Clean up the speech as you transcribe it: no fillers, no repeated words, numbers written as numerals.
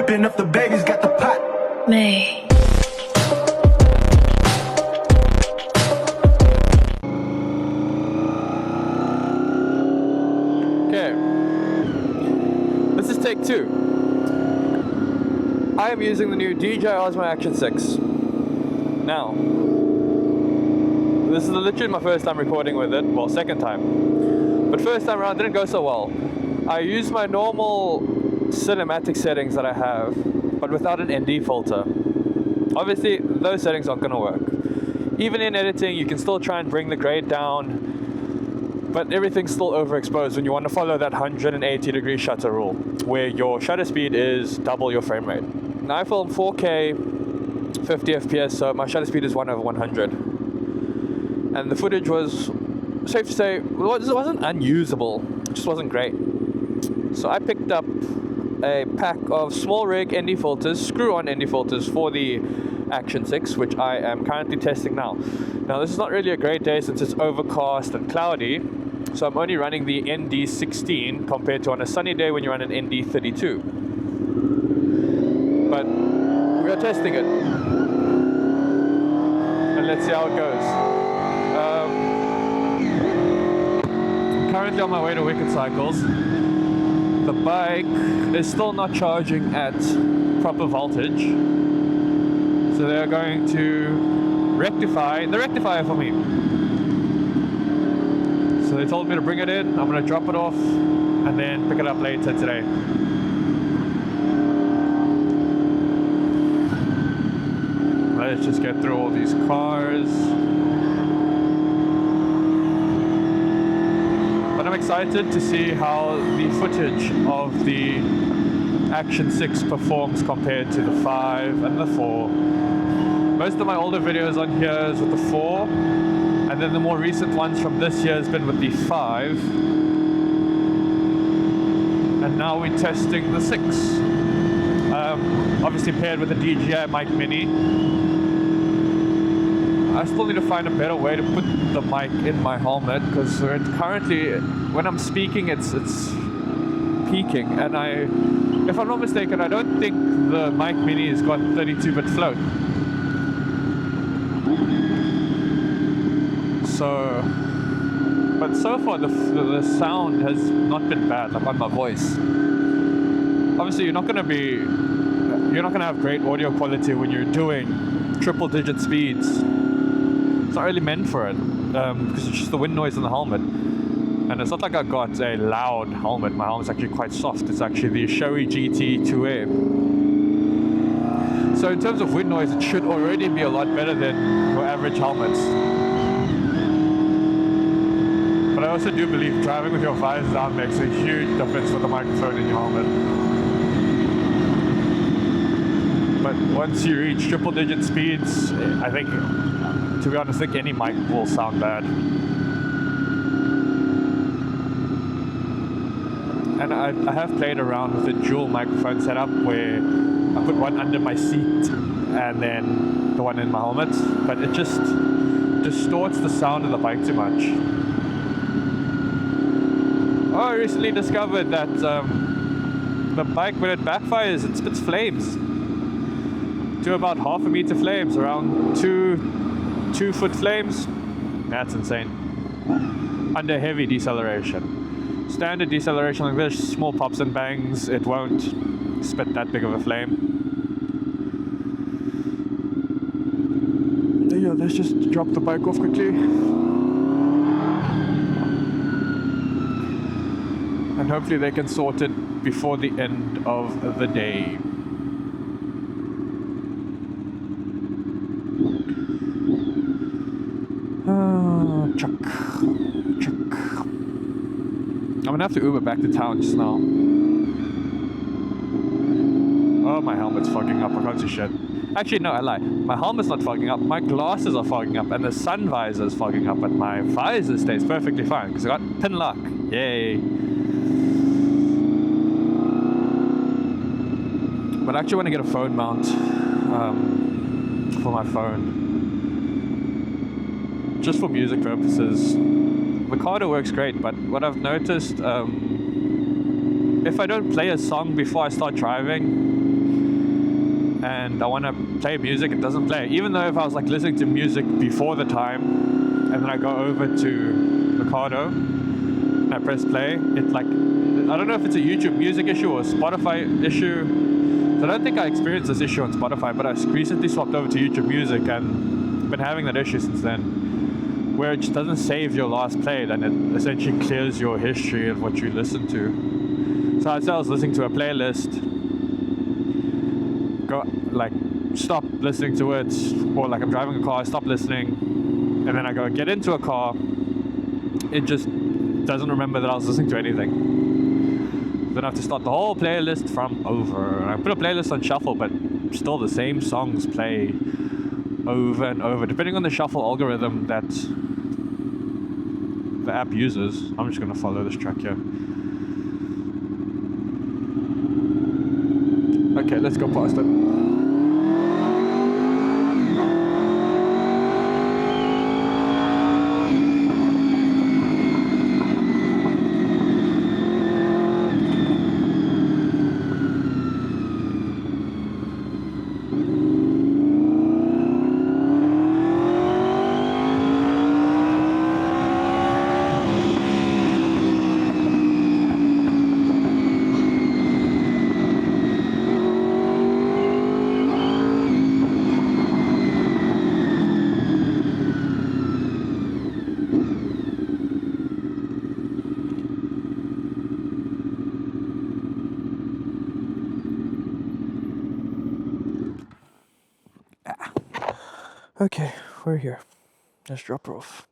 Whipping up the babies, got the pot. May. Okay. This is take 2. I am using the new DJI Osmo Action 6. Now, this is literally my first time recording with it. Well, second time. But first time around didn't go so well. I used my normal cinematic settings that I have, but without an ND filter. Obviously, those settings aren't going to work. Even in editing, you can still try and bring the grade down, but everything's still overexposed when you want to follow that 180-degree shutter rule, where your shutter speed is double your frame rate. Now, I film 4K, 50 FPS, so my shutter speed is 1/100. And the footage was, safe to say, it wasn't unusable, it just wasn't great. So I picked up a pack of small rig ND filters, screw-on ND filters for the Action 6, which I am currently testing now. Now, this is not really a great day since it's overcast and cloudy, so I'm only running the ND16 compared to on a sunny day when you run an ND32. But we are testing it, and let's see how it goes. Currently on my way to Wicked Cycles. The bike is still not charging at proper voltage, so they're going to rectify the rectifier for me. So they told me to bring it in, I'm going to drop it off and then pick it up later today. Let's just get through all these cars. But I'm excited to see how the footage of the Action 6 performs compared to the 5 and the 4. Most of my older videos on here is with the 4, and then the more recent ones from this year has been with the 5. And now we're testing the 6. Obviously paired with the DJI Mic Mini. I still need to find a better way to put the mic in my helmet, because currently, when I'm speaking, it's peaking, and if I'm not mistaken, I don't think the Mic Mini has got 32-bit float. But so far the sound has not been bad, like on my voice. Obviously, you're not gonna have great audio quality when you're doing triple-digit speeds. It's not really meant for it, because it's just the wind noise in the helmet. And it's not like I got a loud helmet. My helmet's actually quite soft. It's actually the Shoei GT Air. So in terms of wind noise, it should already be a lot better than your average helmets. But I also do believe driving with your visor down makes a huge difference with the microphone in your helmet. But once you reach triple-digit speeds, I think, to be honest, I think any mic will sound bad. And I have played around with a dual microphone setup where I put one under my seat and then the one in my helmet, but it just distorts the sound of the bike too much. Oh, I recently discovered that the bike, when it backfires, it spits flames. To about 1/2 meter flames, around 2-foot flames. That's insane. Under heavy deceleration. Standard deceleration like this, small pops and bangs, it won't spit that big of a flame. Yeah, let's just drop the bike off quickly. And hopefully they can sort it before the end of the day. Chuck. I'm gonna have to Uber back to town just now. Oh, my helmet's fogging up. I can't see shit. Actually, no, I lie. My helmet's not fogging up. My glasses are fogging up, and the sun visor is fogging up, but my visor stays perfectly fine because I got pin lock. Yay! But I actually want to get a phone mount for my phone. Just for music purposes. The Cardo works great, but what I've noticed, if I don't play a song before I start driving, and I want to play music, it doesn't play. Even though if I was like listening to music before the time, and then I go over to the Cardo, and I press play, it like, I don't know if it's a YouTube music issue or a Spotify issue. So I don't think I experienced this issue on Spotify, but I recently swapped over to YouTube Music and been having that issue since then, where it just doesn't save your last played and it essentially clears your history of what you listened to. So I'd say I was listening to a playlist, go like stop listening to it, or like I'm driving a car, I stop listening, and then I go get into a car, it just doesn't remember that I was listening to anything. Then I have to start the whole playlist from over. And I put a playlist on shuffle, but still the same songs play over and over, depending on the shuffle algorithm that the app uses. I'm just gonna follow this track here. Okay, let's go past it. Okay, we're here. Let's drop her off.